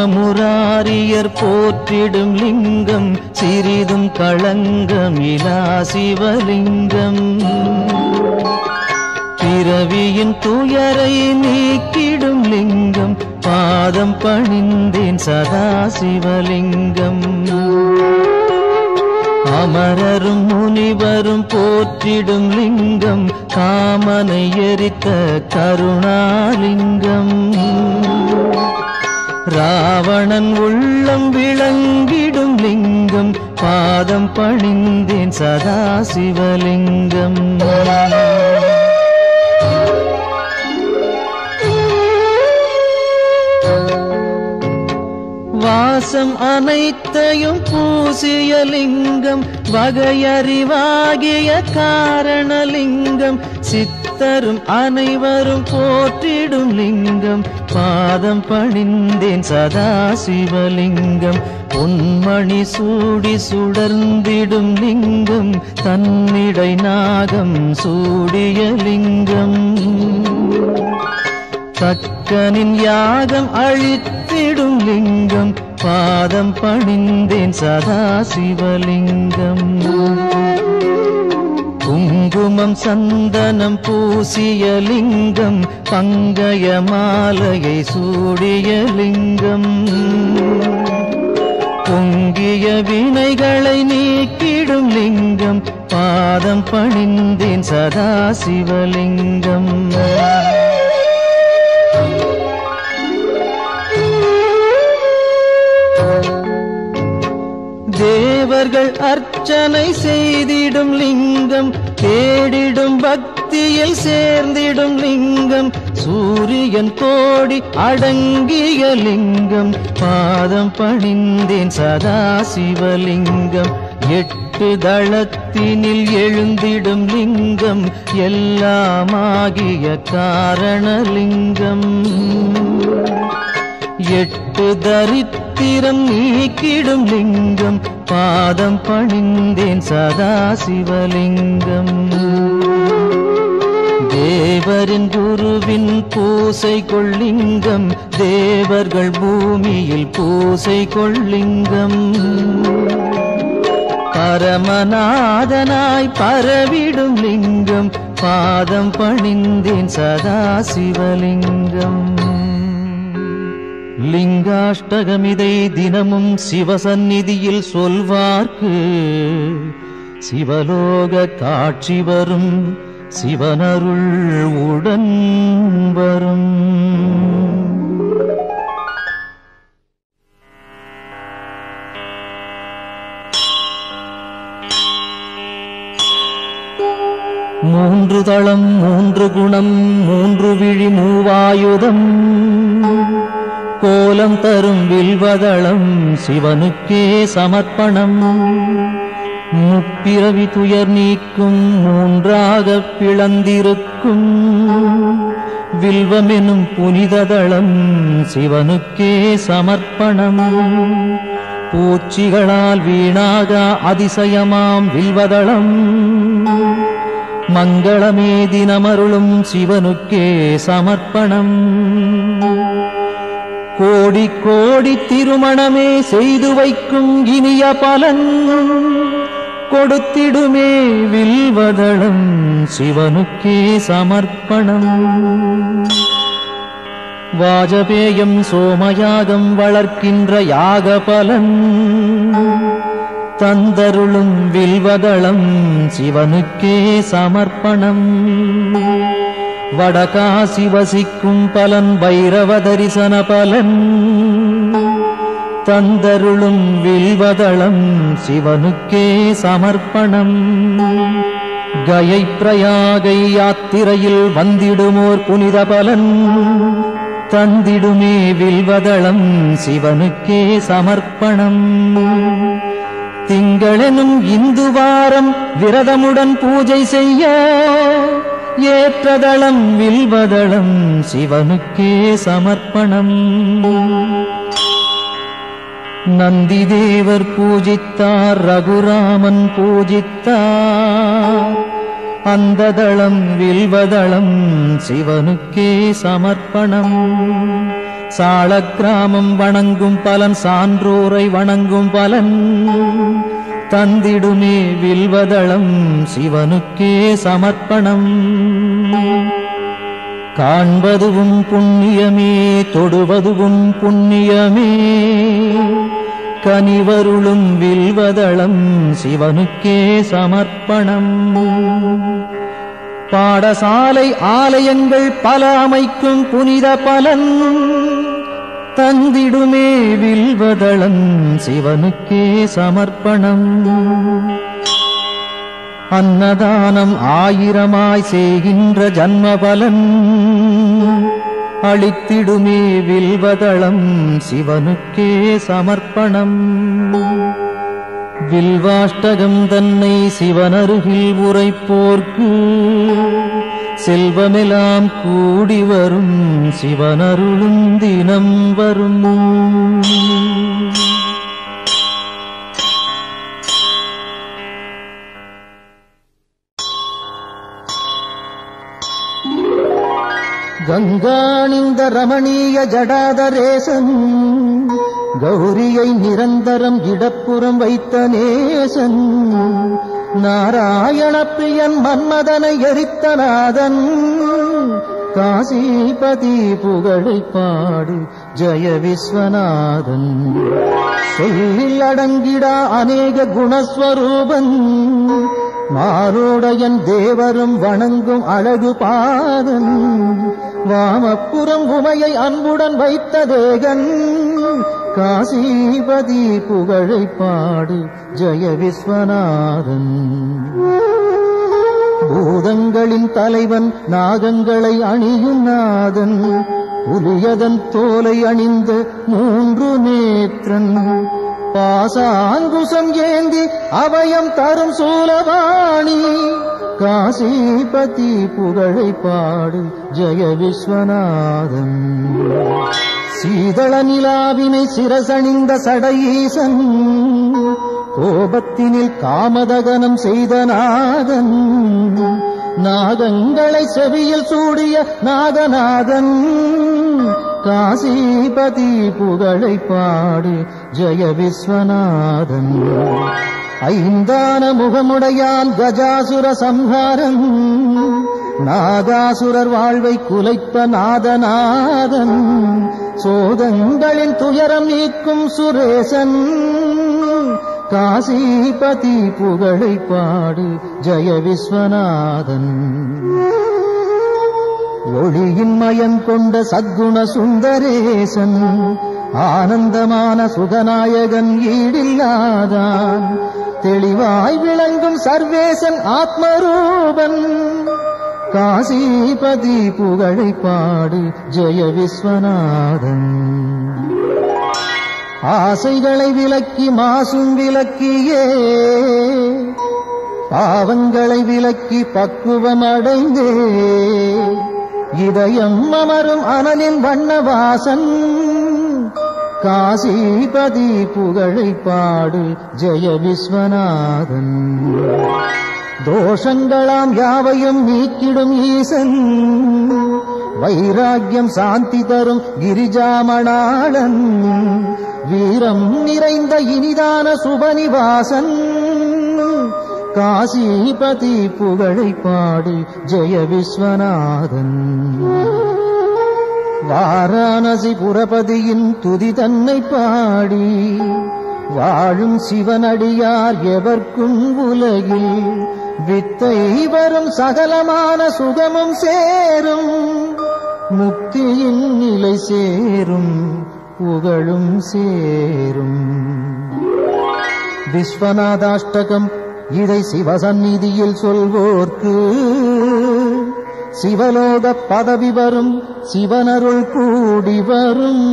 சிவமுராரியர் போற்றிடும் லிங்கம் சிறிதும் களங்கமிலா சிவலிங்கம். பிறவியின் துயரை நீக்கிடும் லிங்கம் பாதம் பணிந்தேன் சதா சிவலிங்கம். அமரரும் முனிவரும் போற்றிடும் லிங்கம் காமனை எரித்த கருணாலிங்கம். ராவணன் உள்ளம் விளங்கிடும் லிங்கம் பாதம் பணிந்தேன் சதா சிவலிங்கம். வாசம் அனைத்தையும் பூசிய லிங்கம் வகையறிவாகிய காரணலிங்கம். சித்தரும் அனைவரும் போற்றிடும் லிங்கம் பாதம் பணிந்தேன் சதா சிவலிங்கம். பொன்மணி சூடி சுடர்ந்திடும் லிங்கம் தன்னிடை நாகம் சூடிய லிங்கம். தக்கனின் யாகம் அழித்திடும் லிங்கம் பாதம் பணிந்தேன் சதா சிவலிங்கம். குங்குமம் சந்தனம் பூசிய லிங்கம் பங்கய மாலையை சூடிய லிங்கம். பொங்கிய வினைகளை நீக்கிடும் லிங்கம் பாதம் பணிந்தேன் சதா சிவலிங்கம். தேவர்கள் அர்ச்சனை செய்திடும் லிங்கம் தேடிடும் பக்தியில் சேர்ந்திடும் லிங்கம். சூரியன் கோடி அடங்கிய லிங்கம் பாதம் பணிந்தேன் சதா சிவலிங்கம். 8 தளத்தினில் எழுந்திடும் லிங்கம் எல்லாமாகிய காரணலிங்கம். 8 தரித்திரம் நீக்கிடும் லிங்கம் பாதம் பணிந்தேன் சதா சிவலிங்கம். தேவரின் குருவின் பூசை கொள்ளிங்கம் தேவர்கள் பூமியில் பூசை கொள்ளிங்கம். பரமநாதனாய் பரவிடும் லிங்கம் பாதம் பணிந்தேன் சதா சிவலிங்கம். லிங்காஷ்டகமிதை தினமும் சிவசந்நிதியில் சொல்வார்க்கு சிவலோக காட்சி வரும் சிவனருள் உடன் வரும். மூன்று தளம் 3 குணம் 3 விழி 3 ஆயுதம் கோலம் தரும் வில்வதளம் சிவனுக்கே சமர்ப்பணம். முப்பிறவி துயர் நீக்கும் 3ஆக பிளந்திருக்கும் வில்வமெனும் புனிததளம் சிவனுக்கே சமர்ப்பணம். பூச்சிகளால் வீணாக அதிசயமாம் வில்வதளம் மங்களமே தினமருளும் சிவனுக்கே சமர்ப்பணம். கோடி கோடி திருமணமே செய்து வைக்கும் இனிய பலன் கொடுத்திடுமே வில்வதளம் சிவனுக்கே சமர்ப்பணம். வாஜபேயம் சோமயாகம் வளர்க்கின்ற யாக பலன் தந்தருளும் வில்வதளம் சிவனுக்கே சமர்ப்பணம். வடகாசி வசிக்கும் பலன் பைரவ தரிசன பலன் தந்தருளும் வில்வதளம் சிவனுக்கே சமர்ப்பணம். கயை பிரயாகை யாத்திரையில் வந்திடுமோர் புனித பலன் தந்திடுமே வில்வதளம் சிவனுக்கே சமர்ப்பணம். திங்களெனும் இந்து வாரம் விரதமுடன் பூஜை செய்ய ஏற்றதளம் வில்வதளம் சிவனுக்கே சமர்ப்பணம். நந்தி தேவர் பூஜித்தார் ரகுராமன் பூஜித்தார் அந்த தளம் வில்வதளம் சிவனுக்கே சமர்ப்பணம். சாள கிராமம் வணங்கும் பலன் சான்றோரை வணங்கும் பலன் தந்திடுமே வில்வதளம் சிவனுக்கே சமர்ப்பணம். காண்பதுவும் புண்ணியமே தொடுவதுவும் புண்ணியமே கனிவருளும் வில்வதளம் சிவனுக்கே சமர்ப்பணம். பாடசாலை ஆலயங்கள் பல அமைக்கும் புனித பலன் தந்திடுமே வில்வதளம் சிவனுக்கே சமர்ப்பணம். அன்னதானம் ஆயிரமாய் செய்கின்ற ஜன்ம பலன் அளித்திடுமே வில்வதளம் சிவனுக்கே சமர்ப்பணம். வில்வாஷ்டகம் தன்னை சிவனருகில் உரைப்போர்க்கு செல்வமெல்லாம் கூடி வரும் சிவனருளும் தினம் வரும். கங்காணிந்த ரமணீய ஜடாதரேசன் கௌரியை நிரந்தரம் இடப்புறம் வைத்த நேசன் நாராயண பிரியன் மன்மதனை எரித்த நாதன் காசிபதி புகழை பாடு ஜெய விஸ்வநாதன். சொல்லில் அடங்கிடா அநேக குணஸ்வரூபன் மாரோடையன் தேவரும் வணங்கும் அழகு பாதன் வாமப்புறம் உமையை அன்புடன் வைத்த தேகன் காசிபதி புகழை பாடு ஜெய விஸ்வநாதன். பூதங்களின் தலைவன் நாகங்களை அணியும் நாதன் புலியதன் தோலை அணிந்த 3 நேத்திரன் பாசாங்குசம் ஏந்தி அபயம் தரும் சூலவாணி காசிபதி புகழை பாடு ஜெய விஸ்வநாதன். சீதள நிலாவினை சிரசணிந்த சடையீசன் கோபத்தினில் காமதகனம் செய்த நாதன் நாகங்களை செவியில் சூடிய நாகநாதன் காசிபதி புகழை பாடு ஜெய விஸ்வநாதன். ஐந்தான முகமுடையான் கஜாசுர சம்ஹாரன் நாகாசுரர் வாழ்வை குலைத்த நாதநாதன் சோதங்களின் துயரம் நீக்கும் சுரேசன் காசிபதி புகழை பாடு ஜெய விஸ்வநாதன். ஒளியின் மயம் கொண்ட சத்குண சுந்தரேசன் ஆனந்தமான சுகநாயகன் ஈடில்லாதான் தெளிவாய் விளங்கும் சர்வேசன் ஆத்மரூபன் காசிபதி புகழை பாடு ஜெய விஸ்வநாதன். ஆசைகளை விலக்கி மாசும் விலக்கியே பாவங்களை விலக்கி பக்குவம் அடைந்தே இதயம் அமரும் அனலின் வண்ணவாசன் காசிபதி புகழை பாடு ஜெய விஸ்வநாதன். தோஷங்களாம் யாவையும் நீக்கிடும் ஈசன் வைராக்கியம் சாந்தி தரும் கிரிஜாமணாளன் வீரம் நிறைந்த இனிதான சுபநிவாசன் காசிபதி புகழை பாடு ஜெய விஸ்வநாதன். வாரணாசி புரபதியின் துதி தன்னை பாடி வாழும் சிவனடியார் எவர்க்கும் உலகில் வித்தை வரும் சகலமான சுகமும் சேரும் முக்தியின் நிலை சேரும் புகழும் சேரும். விஸ்வநாதாஷ்டகம் இதை சிவசந்நிதியில் சொல்வோர்க்கு சிவலோக பதவி வரும் சிவனருள் கூடி வரும்.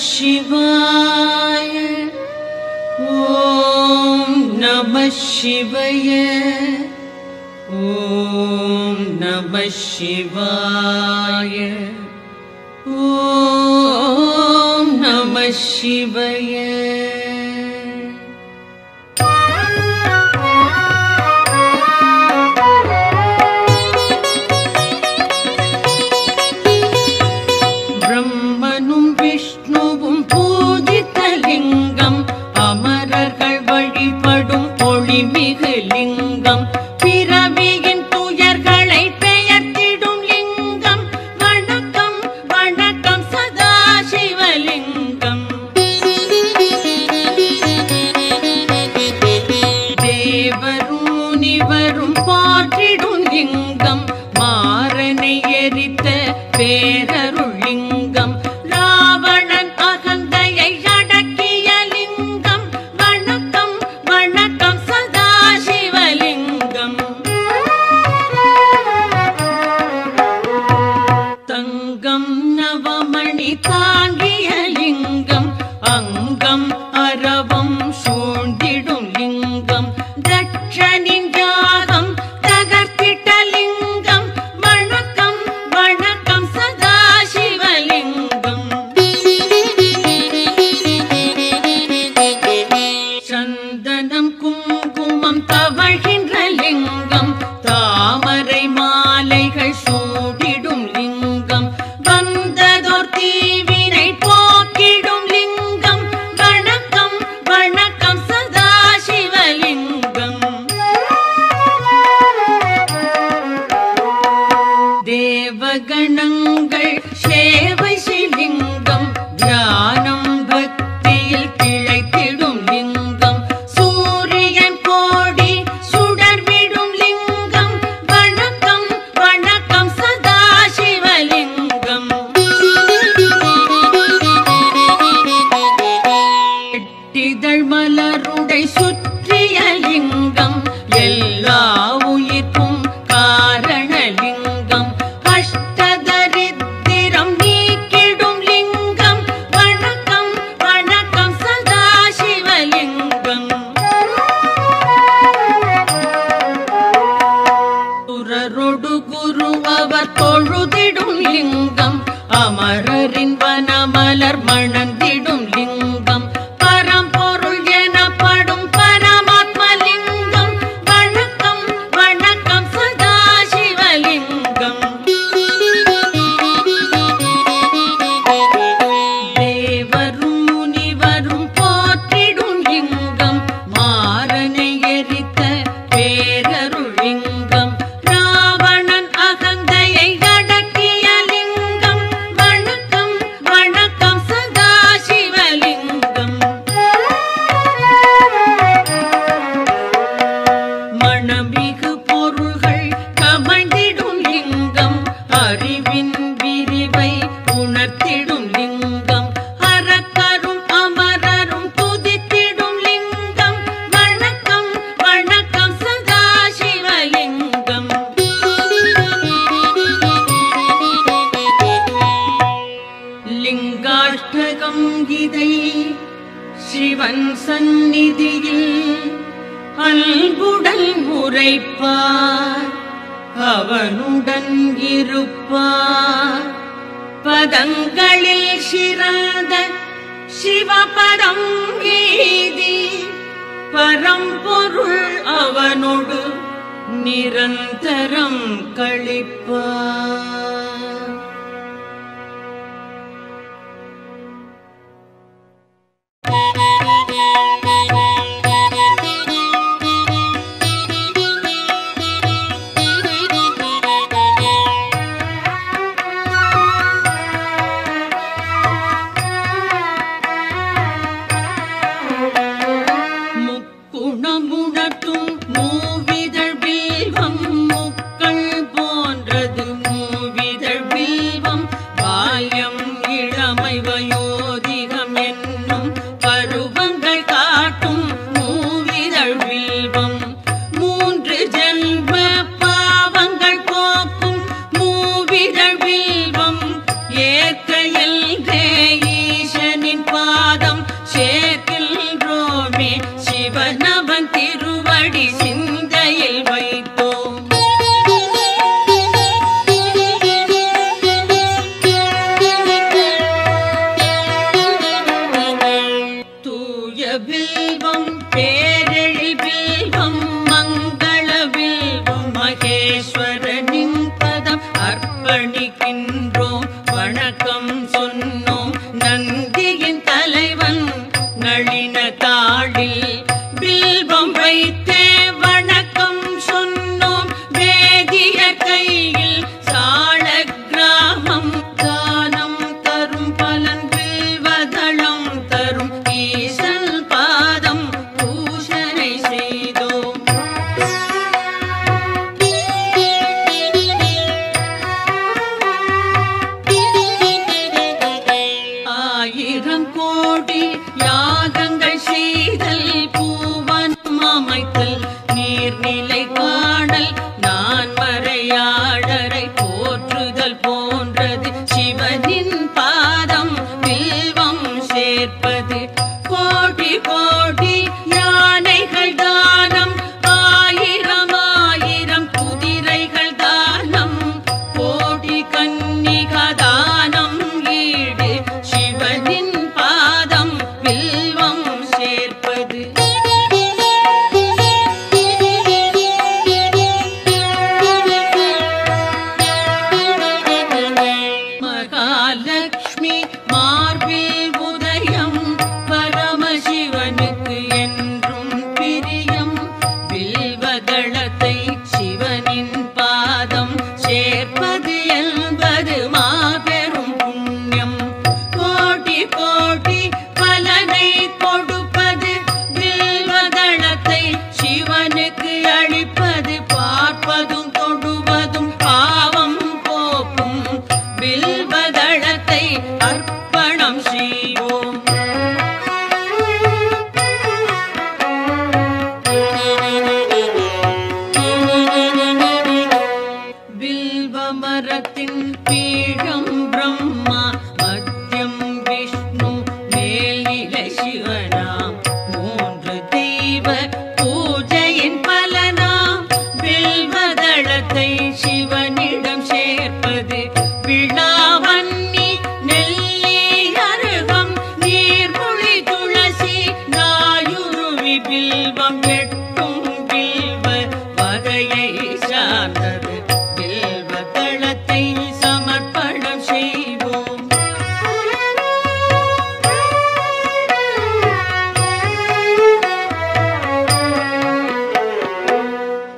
शिवाय ओम சிவாய. ஓம் நம சிவாய. ஓம் நம சிவாய. பிரம்மனும் விஷ்ணுவும் பூஜித்த லிங்கம், அமரர்கள் வழிபடும் ஒளிமிகு லிங்கம், பிறவியின் துயர்களை பெயர்த்திடும் லிங்கம். வணக்கம் வணக்கம் சதா சிவலிங்கம். தேவரும் முனிவரும் போற்றிடும் லிங்கம், மாறனை எரித்த பேரருள் லிங்கம், ராவணன் அகந்தையை அடக்கிய லிங்கம். வணக்கம் வணக்கம் சதா சிவலிங்கம். தங்கம் நவமணி தாங்கிய லிங்கம், அங்கம் அரவம் சூழ்ந்திடும் லிங்கம், தட்சனின் யாகம் தகர்த்திட்ட லிங்கம். வணக்கம் வணக்கம் சதா சிவலிங்கம். சந்தனம் குங்குமம் தவழ்கின்ற லிங்கம், தாமரை மாலைகள் சூடிடும் லிங்கம், வந்ததோர் தீவினை போக்கிடும் லிங்கம். வணக்கம் வணக்கம் சதா சிவலிங்கம். தேவகணங்கள் சேவை செய்லிங்கம், தியானம் பக்தியில் திளைத்திடும் லிங்கம், சூரியன் கோடி சுடர்விடும் லிங்கம். வணக்கம் வணக்கம் சதா சிவலிங்கம். எட்டிதழ் மலருடை சுற்றிய லிங்கம், எல்லா உயிர்க்கும் காரணலிங்கம், அஷ்டதரித்திரம் நீக்கிடும் லிங்கம். வணக்கம் வணக்கம் சதா சிவலிங்கம். சுரரொடு குரு அவர் தொழுதிடும் லிங்கம், அமரரின் வனமலர் மணந்திடும் லிங்கம், பரம்பொருள் எனப்படும் பரமாத்மலிங்கம். வணக்கம் வணக்கம் சதா சிவலிங்கம். தேவரும் முனிவரும் போற்றிடும் லிங்கம், மாறனை எரித்த பேரருள் லிங்கம், ராவணன் அகந்தையை அடக்கிய லிங்கம். வணக்கம் வணக்கம் சதா சிவலிங்கம். மணமிகு பொருள்கள் கமழ்ந்திடும் லிங்கம், அறிவின் விரிவை உணர்த்திடும் லிங்கம், அரக்கரும் அமரரும் துதித்திடும் லிங்கம். வணக்கம் வணக்கம் சதா சிவலிங்கம். லிங்காஷ்டகம் இதை சிவன் சந்நிதியில் அன்புடன் உரைப்பார், அவனுடன் இருப்பார். பதங்களில் சிறந்த சிவபதம் வீதி, பரம்பொருள் அவனோடு நிரந்தரம் கழிப்பார். முக்குணமுணர்த்தும் மூவிதழ் வில்வம், முக்கள் போன்றது மூவி நின்றோம் வணக்கம் சொன்னோம் நந்தியின் தலைவன் நளின தாடில் பில்வம் வைத்தே வணக்கம் சொன்னோம் வேதிய கையில் சாள கிராமம் தானம் தரும் பலன் வில்வதளம் தரும் ஈசன் பாதம் பூஷனை செய்தோம் ஆயிரம் கோடி யாகங்கள் செய்தல் பூவனம் அமைத்தல் நீர்நிலை காணல் நான் மறையாடரை போற்றுதல் போன்றது சிவனின் பாதம் வில்வம் சேர்ப்பது கோடி கோடி யானைகள் தானம் ஆயிரம் ஆயிரம் குதிரைகள் தானம் கோடி கன்னிகா தானம் ஈடு சிவனின் பாதம் வில்வம் சேர்ப்பது மகாலட்சுமி மார்பில் உதயம் பரமசிவனுக்கு என்றும் பிரியம் வில்வதளத்தை சிவனின் பாதம் சேர்ப்பது என்பது மாபெரும் புண்ணியம் கோடி கோடி பலனை கொடுப்பது வில்வதளத்தை சிவனுக்கு அளிப்பது பார்ப்பதும் தொடுவதும் பாவம் போக்கும் வில்வதளத்தை அர்ப்பணம் செய்வோம் வில்வ மரத்தின் பீடம் பிரம்மா மத்தியம் விஷ்ணு மேல்நிலை சிவனாம் மூன்று தெய்வ பூஜையின் பலனாம் வில்வதளத்தை சிவனிடம் சேர்ப்பது விழாவன்னி நெல்லி அருகம் நீர்மொழி துளசி நாயுருவி பில்வம் எட்டும் பில்வ வகையை சார்ந்தது வில்வதளத்தை சமர்ப்பணம் செய்வோம்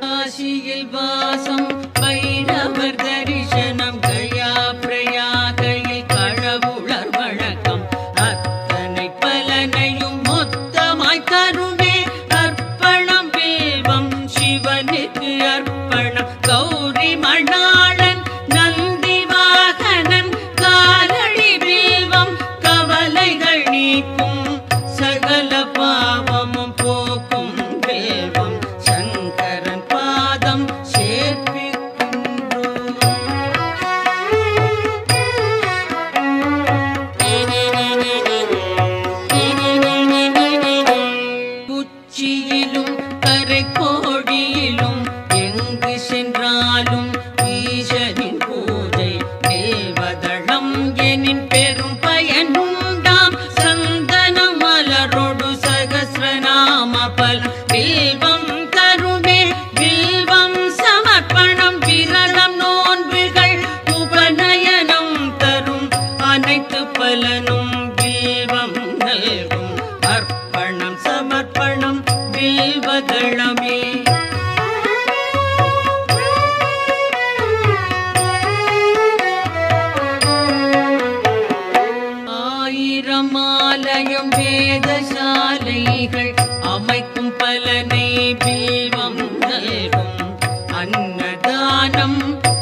காசியில் வாசம் பைரவர் தரிசனம் கயா பிரயாகையில் கடவுளர் வணக்கம் அத்தனை பலனையும் மொத்தமாய் தருமே அர்ப்பணம் வில்வம் சிவனுக்கு அர்ப்பணம் கௌரி மணாளன் நந்தி வாகனன் காலடி வில்வம் கவலைகள் நீக்கும் சகல பாவமும் போக்கும் வில்வம் சங்கரன் பாதம் சேர்ப்பிக்கின்றோம் உச்சியிலும் கரை கோடியிலும் எங்கு சென்றாலும் ஈசனின் பூஜை வில்வதளம் எனின் பெரும் பயனுண்டாம் சந்தன மலரோடு சகஸ்ரநாம பலம் வில்வம் தருமே வில்வம் சமர்ப்பணம் விரதம் நோன்புகள் உபநயனம் தரும் அனைத்து பலனும் வில்வம் நல்கும் அர்ப்பணம் சமர்ப்பணம் வில்வதளமே ஆயிரம் ஆலயம் வேதசாலைகள் அமைக்கும் பலனை வில்வம் நல்கும் அன்னதானம்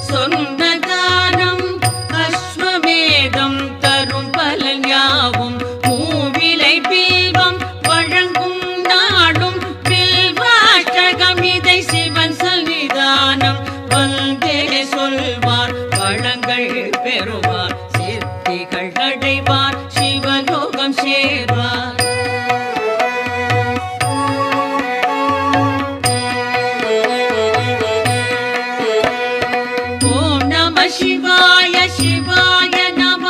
சொன்ன தானம் அஸ்வமேதம் தரும் பலன் யாவும் மூவிலை வில்வம் வழங்கும் நாடும் வில்வாஷ்டகம் இதை சிவன் சன்னிதானம் வந்தே சொல்வார் வளங்கள் பெறுவார் சித்திகள் அடைவார் சிவலோகம் சேர்வார் ஓம் நம சிவாய சிவாய நம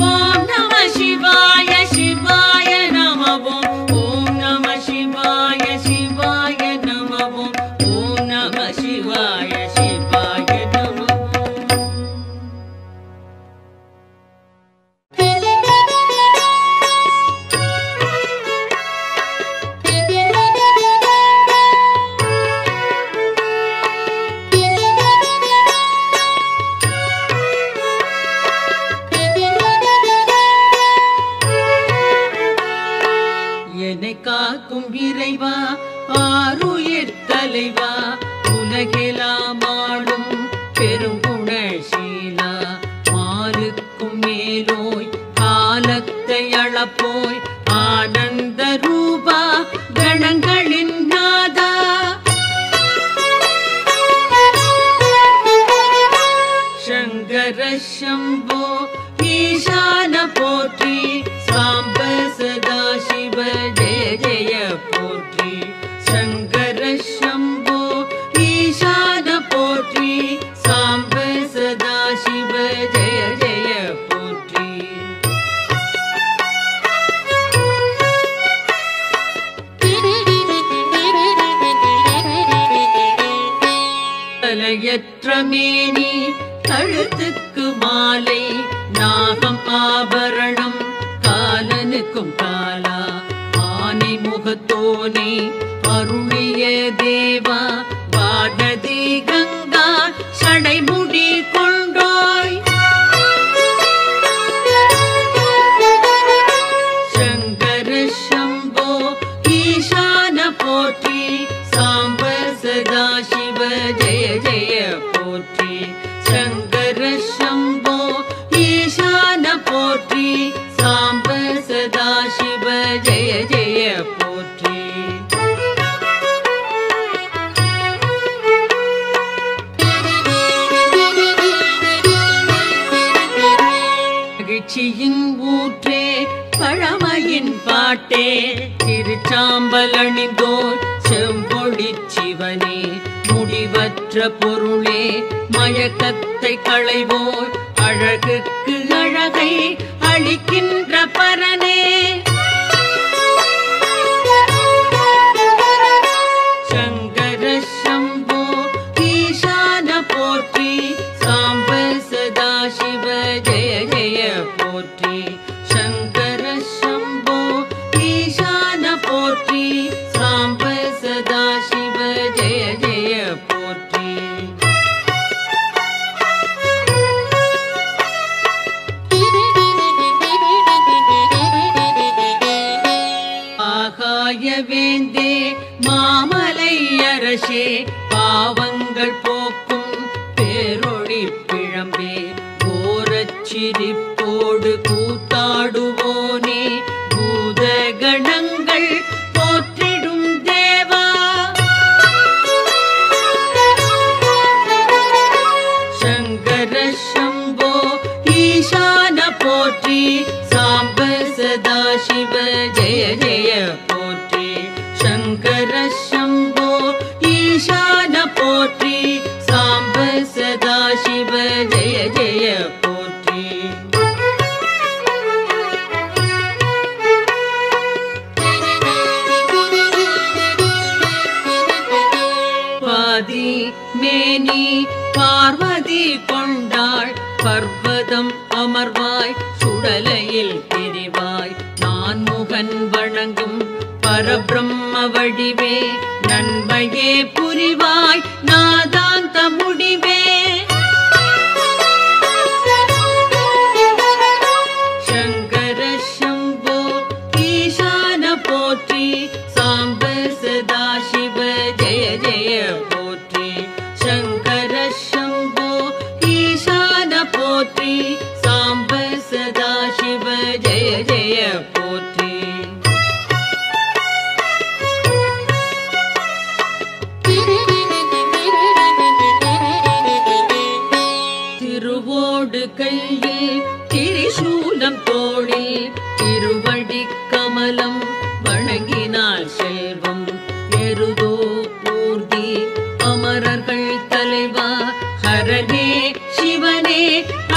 ஓம் நம சிவாய சிவாய நம ஓம் நம சிவாய சிவாய நம ஓம் நம சிவாய சிவாய நம காக்கும் இறைவா ஆருயிர் தலைவா உலகெல்லாம் ஆளும் பெருங்குணசீலா மாலுக்கும் மேலோய் காலத்தை அளப்போய் ஆனந்த ரூபா கணங்களின் நாதா சங்கர சம்போ ஈசான போற்றி சாம்ப சதா சிவ ஜெய ஜெய போற்றி சங்கர சம்போ ஈசான போற்றி சாம்ப சதா சிவ ஜெய ஜெய போற்றி தலையற்ற மேனி கழுத்துக்கு மாலை நாகம் ஆபரணம் காலனுக்கும் காலா ஆனை முகத்தோனே அருளிய தேவா வானதி கங்கா சடைமுடி கொண்டோய் சங்கர சம்போ ஈசான போற்றி சாம்ப சதா சிவ ஜெய ஜெய போற்றி சங்கர சம்போ ஈசான போற்றி சாம்ப சதா சிவ ஜெய ஜெய போற்றி மகிழ்ச்சியின் ஊற்றே பழமையின் பாட்டே திருச்சாம்பல் அணிந்தோர் செம்பொழி சிவனே முடிவற்ற பொருளே மயக்கத்தை களைவோர் அழகுக்கு அழகை அளிக்கின்ற பரனே சங்கர சம்போ ஈசான போற்றி சாம்ப சதா சிவ ஜெய ஜெய போற்றி சங்கர சம்போ ஈசான போற்றி சாம்ப சதா சிவ ஜெய ஜெய போற்றி ஆகாய வேந்தே மாமலை அரசே பாவங்கள் போக்கும் பேரொளி பிழம்பே கோரச்சிரிப்போடு கூத்தாடுவோனே பூத கணங்கள் போற்றிடும் தேவா சங்கர சம்போ ஈசான போற்றி சாம்ப சதா சிவ ஜெய ஜெய போற்றி சங்கர சம்போ ஈசான போற்றி சாம்ப சதா சிவ ஜெய ஜெய போற்றி பாதி மேனி பார்வதி கொண்டாள் பர்வதம் அமர்வாய் சுடலையில் திரிவாய் நான் முகன் வணங்கும் பரபிரம்ம வடிவே நன்மையே புரிவாய் நாதாந்த முடிவே சங்கர சம்போ ஈசான போற்றி சாம்ப சதா சிவ ஜெய ஜெய போற்றி சங்கர சம்போ ஈசான போற்றி சாம்ப சதா சிவ ஜெய ஜெய போற்றி திருவோடு கையில் திரிசூலம் தோளில் திருவடி கமலம் வணங்கினாள் செல்வம் எருதோ ஊர்தி அமரர்கள் தலைவா ஹரனே சிவனே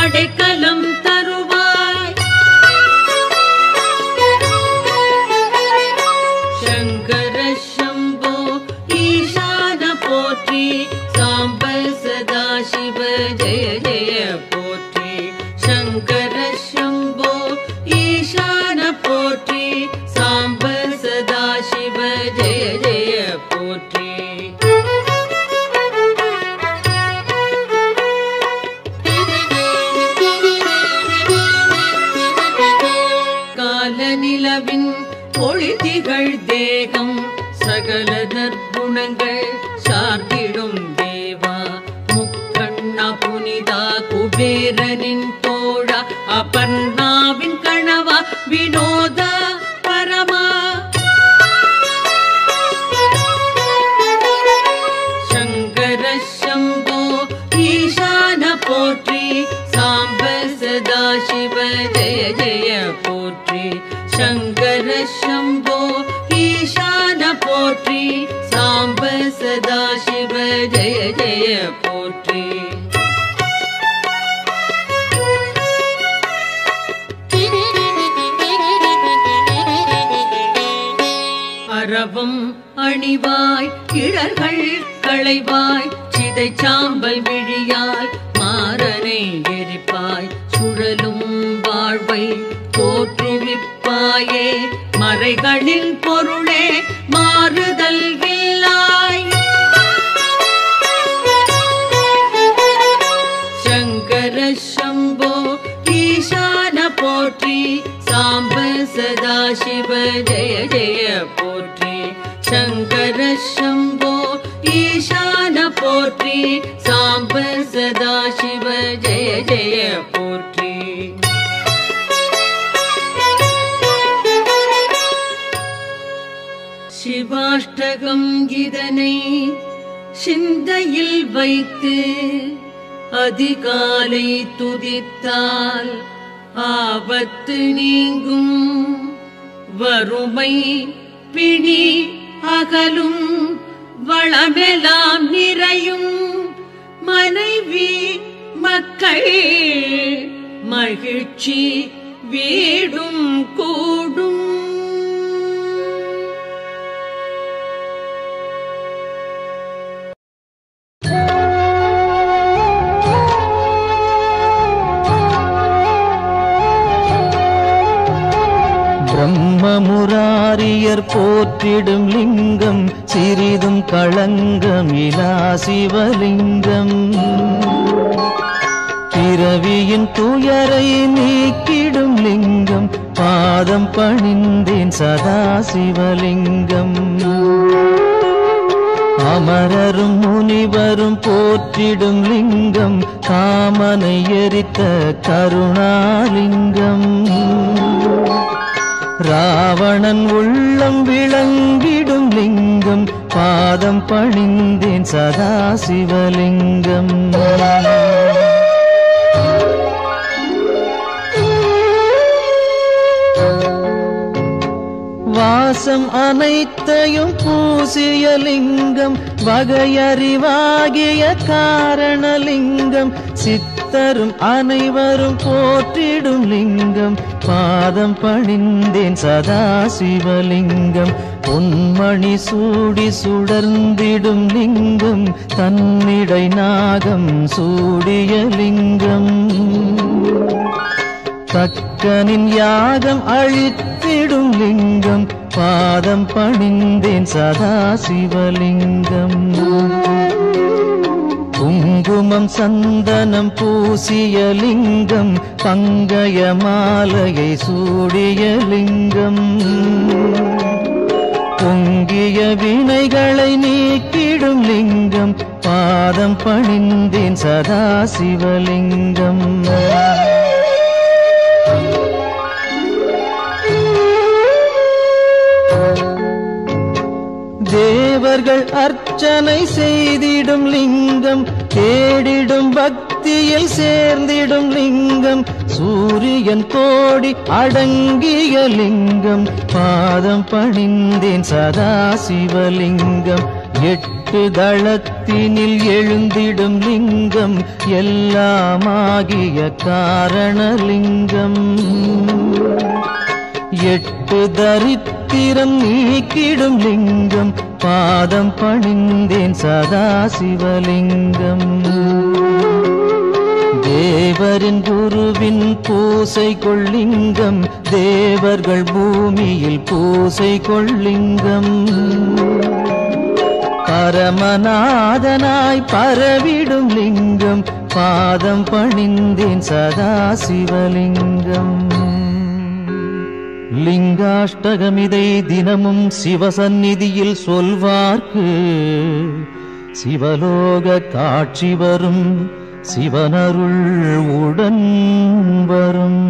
அடைக்கலம் தருவாய் சங்கர சம்போ ஈசான போற்றி சாம்ப சதா சிவ ஜெய ஜெய போற்றி சங்கர சம்போ ஈசான போற்றி சாம்ப சதா சிவ ஜெய ஜெய போற்றி கால நிலவின் ஒளி திகழ் தேகம் சகல நற்குணங்கள் சார்ந்திடும் தேவா முக்கண்ணா புனிதா குபேரனின் தோழா அபர்ணாவின் கணவா வினோதா பரமா சங்கர சம்போ ஈசான போற்றி சாம்ப சதா சிவ ஜெய ஜெய போற்றி சங்கர சம்போ ஈசான போற்றி சாம்ப சதா சிவ ஜெய ஜெய போற்றி அரவம் அணிவாய் கிழர்கள் களைவாய் சிதை சாம்பல் விழியாய் மாறனை எரிப்பாய் சுழலும் வாழ்வை தோற்றுவிப்பாயே மறைகளின் பொருளே மாறுதல் இல்லாய் சங்கர சம்போ ஈசான போற்றி சாம்ப சதா சிவ ஜெய ஜெய போற்றி சங்கர சம்போ ஈசான போற்றி சாம்ப சதா சிவ ஜெய ஜெய போற்றி சிவாஷ்டகம் இதனை சிந்தையில் வைத்து அதிகாலை துதித்தால் ஆபத்து நீங்கும் வறுமை பிணி அகலும் வளமெல்லாம் நிறையும் மனைவி மக்கள் மகிழ்ச்சி வீடும் கூடும் பிரம்மமுராரியர் போற்றிடும் லிங்கம் சிறிதும் களங்கமிலா சிவலிங்கம் பிறவியின் துயரை நீக்கிடும் லிங்கம் பாதம் பணிந்தேன் சதா சிவலிங்கம் அமரரும் முனிவரும் போற்றிடும் லிங்கம் காமனை எரித்த கருணாலிங்கம் ராவணன் உள்ளம் விளங்கிடும் லிங்கம் பாதம் பணிந்தேன் சதா சிவலிங்கம் வாசம் அனைத்தையும் பூசிய லிங்கம் வகையறிவாகிய காரணலிங்கம் சித்தரும் அனைவரும் போற்றிடும் லிங்கம் பாதம் பணிந்தேன் சதா சிவலிங்கம் பொன்மணி சூடி சுடர்ந்திடும் லிங்கம் தன்னிடை நாகம் சூடிய லிங்கம் தக்கனின் யாகம் அழித்திடும் லிங்கம் பாதம் பணிந்தேன் சதா சிவலிங்கம் குங்குமம் சந்தனம் பூசிய லிங்கம் பங்கய மாலையை சூடிய லிங்கம் பொங்கிய வினைகளை நீக்கிடும் லிங்கம் பாதம் பணிந்தேன் சதா சிவலிங்கம் தேவர்கள் அர்ச்சனை செய்திடும் லிங்கம் தேடிடும் பக்தியில் சேர்ந்திடும் லிங்கம் சூரியன் கோடி அடங்கிய லிங்கம் பாதம் பணிந்தேன் சதா சிவலிங்கம் எட்டு தளத்தினில் எழுந்திடும் லிங்கம் எல்லாமாகிய காரணலிங்கம் எட்டு தரித்திரம் நீக்கிடும் லிங்கம் பாதம் பணிந்தேன் சதா சிவலிங்கம் தேவரின் குருவின் பூசை கொள்ளிங்கம் தேவர்கள் பூமியில் பூசை கொள்ளிங்கம் பரமநாதனாய் பரவிடும் லிங்கம் பாதம் பணிந்தேன் சதா சிவலிங்கம் லிங்காஷ்டகமிதை தினமும் சிவசந்நிதியில் சொல்வார்க்கு சிவலோக காட்சி வரும், சிவனருள் உடன் வரும்.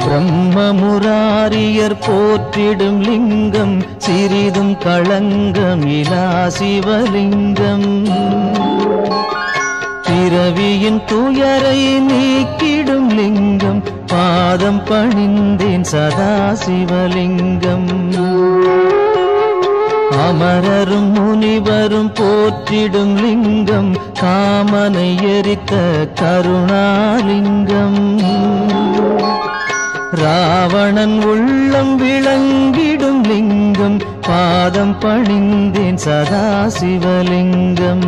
பிரம்மமுராரியர் போற்றிடும் லிங்கம், சிறிதும் களங்கமிலா சிவலிங்கம். பிறவியின் துயரை நீக்கிடும் லிங்கம், பாதம் பணிந்தேன் சதா சிவலிங்கம். அமரரும் முனிவரும் போற்றிடும் லிங்கம், காமனை எரித்த கருணாலிங்கம். ராவணன் உள்ளம் விளங்கிடும் லிங்கம், பாதம் பணிந்தேன் சதா சிவலிங்கம்.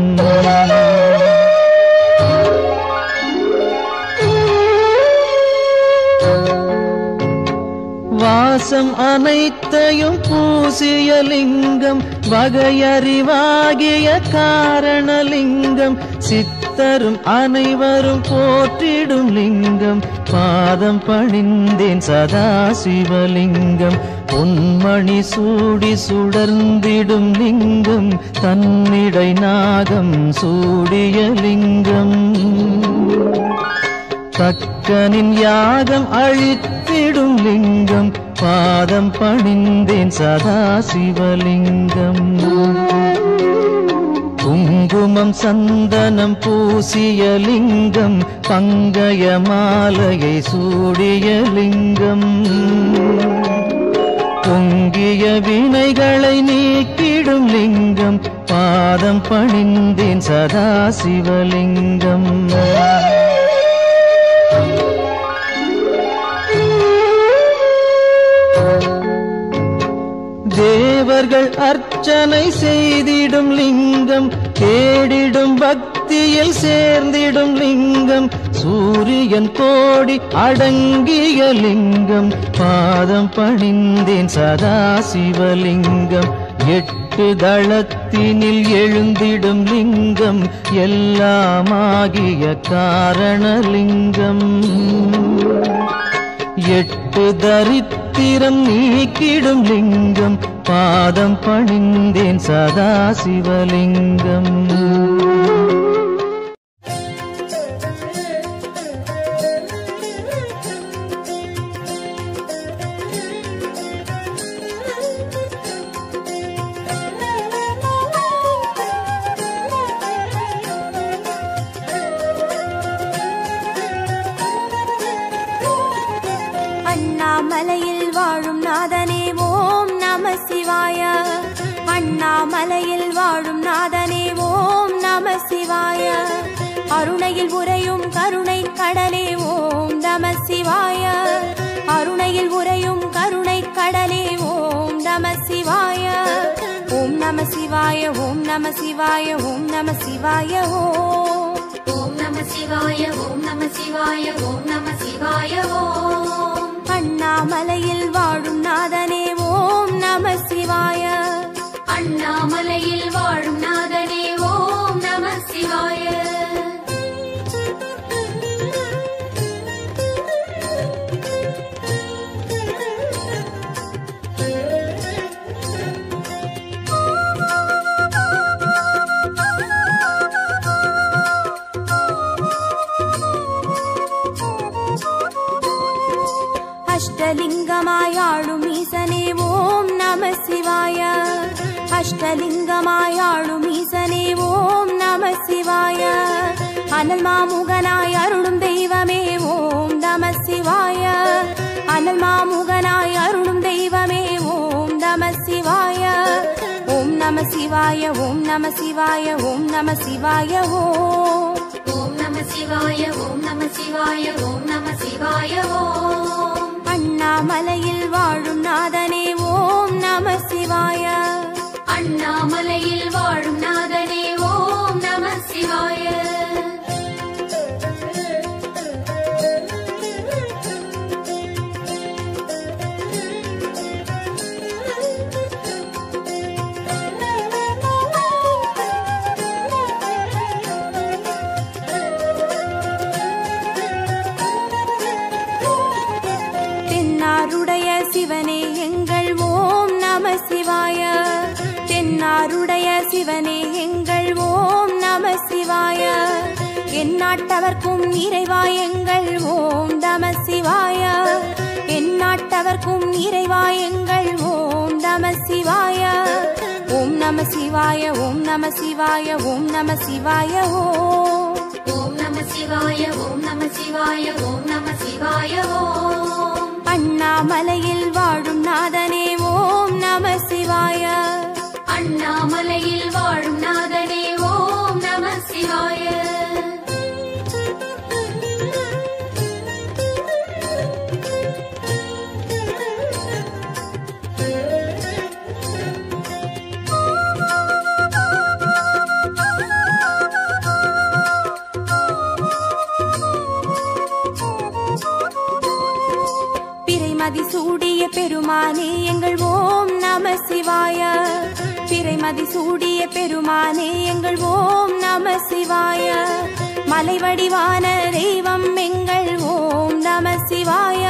வாசம் அனைத்தையும் பூசிய லிங்கம், வகையறிவாகிய காரணலிங்கம். சித்தரும் அனைவரும் போற்றிடும் லிங்கம், பாதம் பணிந்தேன் சதா சிவலிங்கம். பொன்மணி சூடி சுடர்ந்திடும் லிங்கம், தன்னிடை நாகம் சூடிய லிங்கம். தக்கனின் யாகம் அழித்திடும் லிங்கம், பாதம் பணிந்தேன் சதா சிவலிங்கம். குங்குமம் சந்தனம் பூசிய லிங்கம், பங்கய மாலையை சூடிய லிங்கம். பொங்கிய வினைகளை நீக்கிடும் லிங்கம், பாதம் பணிந்தேன் சதா சிவலிங்கம். தேவர்கள் அர்ச்சனை செய்திடும் லிங்கம், தேடிடும் பக்தியில் சேர்ந்திடும் லிங்கம். சூரியன் கோடி அடங்கிய லிங்கம், பாதம் பணிந்தேன் சதா சிவலிங்கம். 8 தளத்தினில் எழுந்திடும் லிங்கம், எல்லாமாகிய காரணலிங்கம். 8 தரித்திரம் நீக்கிடும் லிங்கம், பாதம் பணிந்தேன் சதா சிவலிங்கம். அண்ணாமலையில் வாழும் நாதனே ஓம் நம சிவாய. அண்ணாமலையில் வாழும் நாதனே ஓம் நம சிவாய. அருணையில் உறையும் கருணை கடலே ஓம் நம சிவாய. அருணையில் உறையும் கருணை கடலே ஓம் நம சிவாய. ஓம் நம சிவாய, ஓம் நம சிவாய, ஓம் நம சிவாய. ஓம் நம சிவாய, ஓம் நம சிவாய, ஓம் நம சிவாய. அண்ணாமலையில் வாழும் நாதனே ஓம் நம சிவாய. அண்ணாமலையில் வாழும் நாதனே ஓம் நம சிவாய. அஷ்டலிங்கமாயாளும் ஈசனே ஓம் நம சிவாய. அஷ்டலிங்கமாயாளும் ஈசனே ஓம் நம சிவாய. அனல் மாமுகனாய் அருளும் தெய்வமே ஓம் நம சிவாய. அனல் மாமுகனாய் அருளும் தெய்வமே ஓம் நம சிவாய. ஓம் நம சிவாய, ஓம் நம சிவாய, ஓம் நம சிவாய. ஓம் நம சிவாய, ஓம் நம சிவாய, ஓம் நம சிவாய. அண்ணாமலையில் வாழும் நாதனே ஓம் நம சிவாய. அண்ணாமலையில் வாழும் நாதனே ஓம் நம சிவாய. சிவனே எங்கள் ஓம் நம சிவாய. தென்னாருடைய சிவனே எங்கள் ஓம் நம சிவாய. எந்நாட்டவர்க்கும் இறைவா எங்கள் ஓம் நம சிவாய. எந்நாட்டவர்க்கும் இறைவா எங்கள் ஓம் நம சிவாய. ஓம் நம சிவாய ஓம் நம சிவாய ஓம் நம சிவாய ஓம். ஓம் நம சிவாய ஓம் நம சிவாய ஓம் நம சிவாய ஓம். அண்ணாமலையில் வாழும் நாதனே ஓம் நம சிவாய. அண்ணாமலையில் வாழும் நாதனே ஓம் நம சிவாய. பிறைமதி சூடிய பெருமானே எங்கள் ஓம் நம சிவாய. பிறைமதி சூடிய பெருமானே எங்கள் ஓம் நம சிவாய. மலைவடிவான தெய்வம் எங்கள் ஓம் நம சிவாய.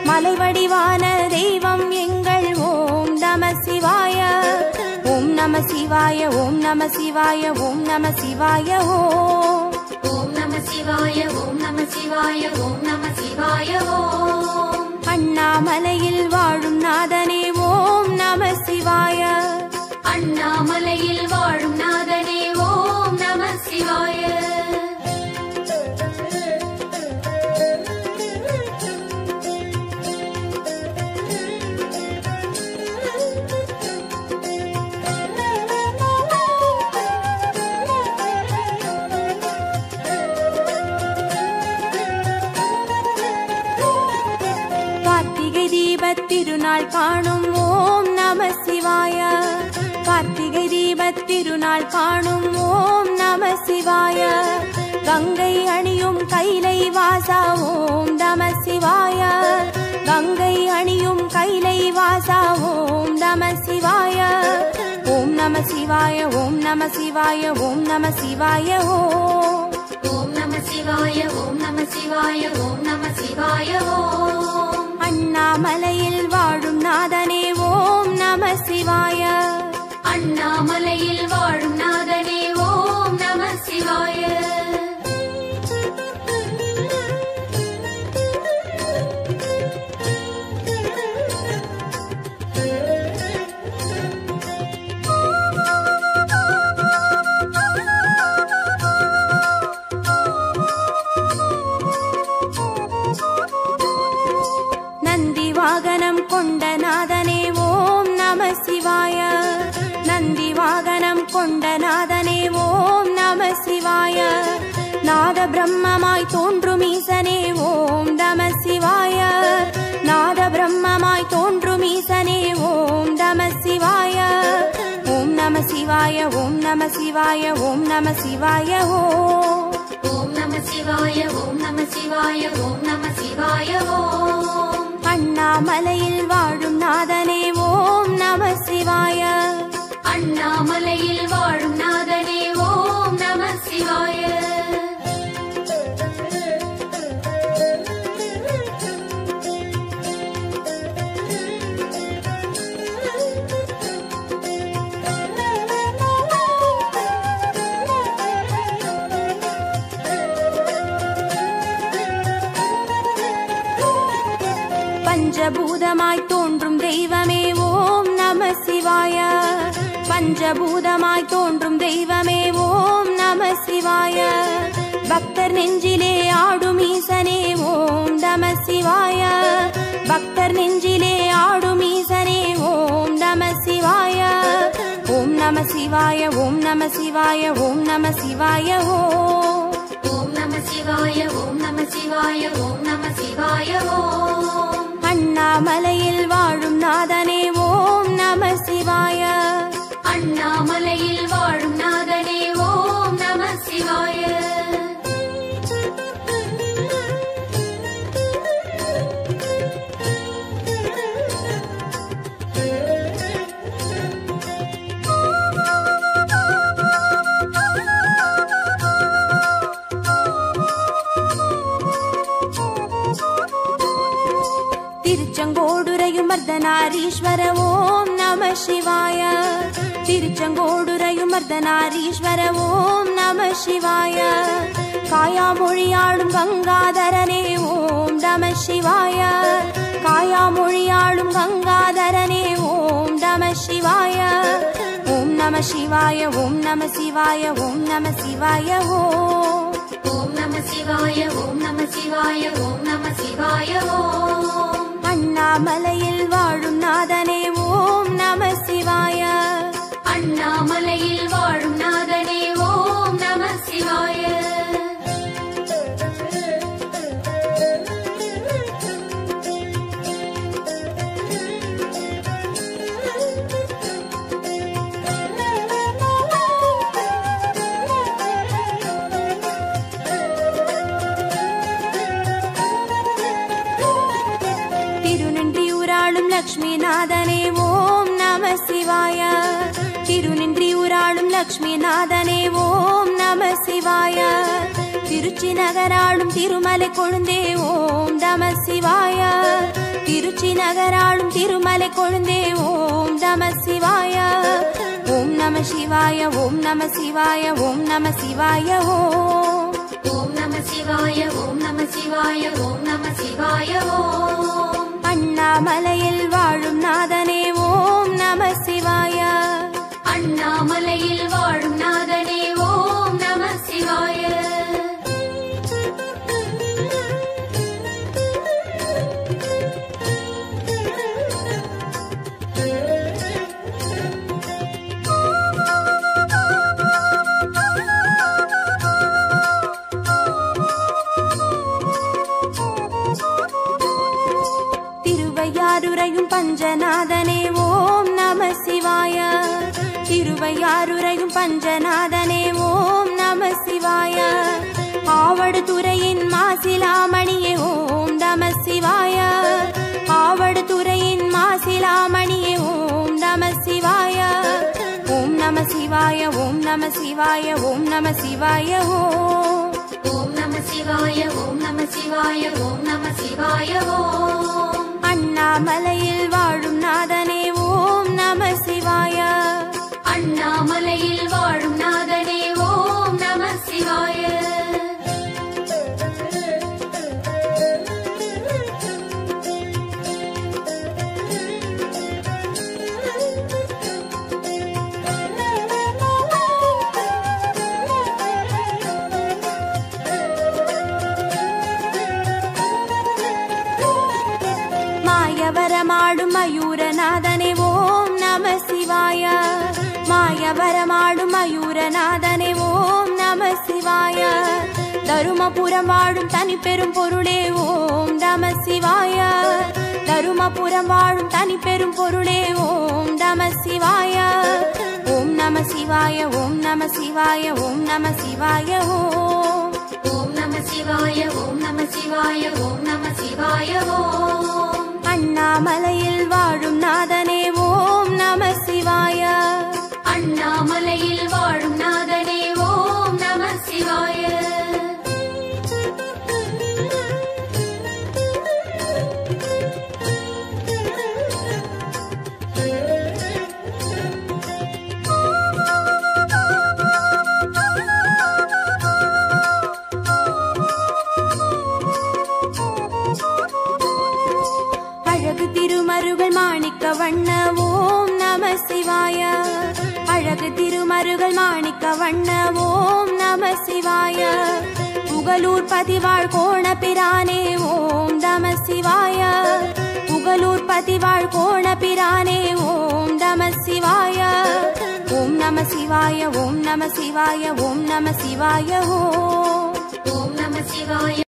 மலைவடிவான தெய்வம் எங்கள் ஓம் நம சிவாய. ஓம் நம சிவாய ஓம் நம சிவாய ஓம் நம சிவாய ஓம். ஓம் நம சிவாய ஓம் நம சிவாய ஓம் நம சிவாய ஓம். அண்ணாமலையில் வாழும் நாதனே ஓம் நம சிவாய. அண்ணாமலையில் வாழும் நாதனே ஓம் நம சிவாய. கார்த்திகை தீபத் திருநாள் காணும் ஓம் நம சிவாய. கார்த்திகை தீபத் திருநாள் காணும் ஓம் நம சிவாய. கங்கை அணியும் கைலை வாசா ஓம் நம சிவாய. கங்கை அணியும் கைலை வாசா ஓம் நம சிவாய. ஓம் நம சிவாய ஓம் நம சிவாய ஓம் நம சிவாய ஓம். ஓம் நம சிவாய ஓம் நம சிவாய ஓம் நம சிவாய ஓம். அண்ணாமலையில் வாழும் நாதனே ஓம் நம சிவாய. அண்ணாமலையில் வாழும் நாதனே ஓம் நம சிவாய. நந்தி வாகனம் கொண்ட நாதனே ஓம் நம சிவாய. நந்தி வாகனம் கொண்ட நாதனே ஓம் நம சிவாய. நாத பிரம்மமாய் தோன்றும் ஈசனே ஓம் நம சிவாய. நாத பிரம்மமாய் தோன்றும் ஈசனே ஓம் நம சிவாய. ஓம் நம சிவாய ஓம் நம சிவாய ஓம் நம சிவாய ஓம். ஓம் நம சிவாய ஓம் நம சிவாய ஓம் நம சிவாய ஓம். அண்ணாமலையில் வாழும் நாதனே ஓம் நம சிவாய. அண்ணாமலையில் வாழும் நாதனே ஓம் நம சிவாய. பஞ்சபூதமாய் தோன்றும் தெய்வமே ஓம் நம சிவாய. பஞ்சபூதமாய் தோன்றும் தெய்வமே ஓம் நம சிவாய. பக்தர் நெஞ்சிலே ஆடும் ஈசனே ஓம் நம சிவாய. பக்தர் நெஞ்சிலே ஆடும் ஈசனே ஓம் நம சிவாய. ஓம் நம சிவாய ஓம் நம சிவாய ஓம் நம சிவாய ஓம். ஓம் நம சிவாய ஓம் நம சிவாய ஓம் நம சிவாய ஓம். அண்ணாமலையில் வாழும் நாதனே ஓம் நம சிவாய. அண்ணாமலையில் வாழும் நாதனே ஓம் நம சிவாய. திருச்செங்கோடுரையும் அர்த்தநாரீஸ்வர ஓம் நம சிவாய திருச்செங்கோடுரையும் அர்த்தநாரீஸ்வர ஓம் நம சிவாய காயாமொழியாடும் கங்காதரனே ஓம் நம சிவாய காயாமொழியாடும் கங்காதரனே ஓம் நம சிவாய ஓம் நம சிவாய ஓம் நம சிவாய ஓம் நம சிவாய ஓம் நம சிவாய ஓம் நம சிவாய ஓம் நம சிவாய ஓம் அண்ணாமலையில் வாழும் நாதனே ஓம் நம சிவாய அண்ணாமலையில் வாழும் நாதனே ஓம் நம சிவாய லக்ஷ்மிநாதனே ஓம் நம சிவாய திருநின்றியூராளும் லக்ஷ்மிநாதனே ஓம் நம சிவாய திருச்சி நகராளும் திருமலை கொழுந்தே ஓம் நம சிவாய திருச்சி நகராளும் திருமலை கொழுந்தே ஓம் நம சிவாய ஓம் நம சிவாய ஓம் நம சிவாய ஓம் நம சிவாய ஓம் நம சிவாய ஓம் நம சிவாய ஓம் நம சிவாய ஓம் அண்ணாமலையில் வாழும் நாதனே ஓம் நம சிவாய அண்ணாமலையில் வாழும் நாதனே ஓம் நம சிவாய திருவையாறுரையும் பஞ்சநாதனே ஓம் நம சிவாய திருவையாறுரையும் பஞ்சநாதனே ஓம் நம சிவாய ஆவடுதுறையின் மாசிலாமணியே ஓம் நம சிவாய ஆவடுதுறையின் மாசிலாமணியே ஓம் நம சிவாய ஓம் நம சிவாய ஓம் நம சிவாய ஓம் நம சிவாய ஓம் நம சிவாய ஓம் நம சிவாய ஓம் நம சிவாய ஓம் அண்ணாமலையில் வாழும் நாதனே ஓம் நம சிவாய அண்ணாமலையில் வாழும் நாதனே ஓம் நம சிவாய மாயவரமாடும் மயூரநாதனே ஓம் நம சிவாய மாயவரமாடும் மயூரநாதனே ஓம் நம சிவாய தருமபுரம் வாழும் தனி பெரும் பொருளே ஓம் நம சிவாய தருமபுரம் வாழும் தனி பெரும் பொருளே ஓம் நம சிவாய ஓம் நம சிவாய ஓம் நம சிவாய ஓம் நம சிவாய ஓம் நம சிவாய ஓம் நம சிவாய ஓம் நம சிவாய ஓம் அண்ணாமலையில் வாழும் நாதனே ஓம் நம சிவாய அண்ணாமலையில் வாழும் நாதனே ஓம் நம சிவாய அழகு திருமருகள் மாணிக்க வண்ண ஓம் நம சிவாய அழகு திருமருகள் மாணிக்க வண்ண ஓம் நம சிவாய புகழூர் பதிவாழ் கோண பிரானே ஓம் நம சிவாய புகழூர் பதிவாழ் கோண பிரானே ஓம் நம சிவாய ஓம் நம சிவாய ஓம் நம சிவாய ஓம் நம சிவாய ஓம் நம சிவாய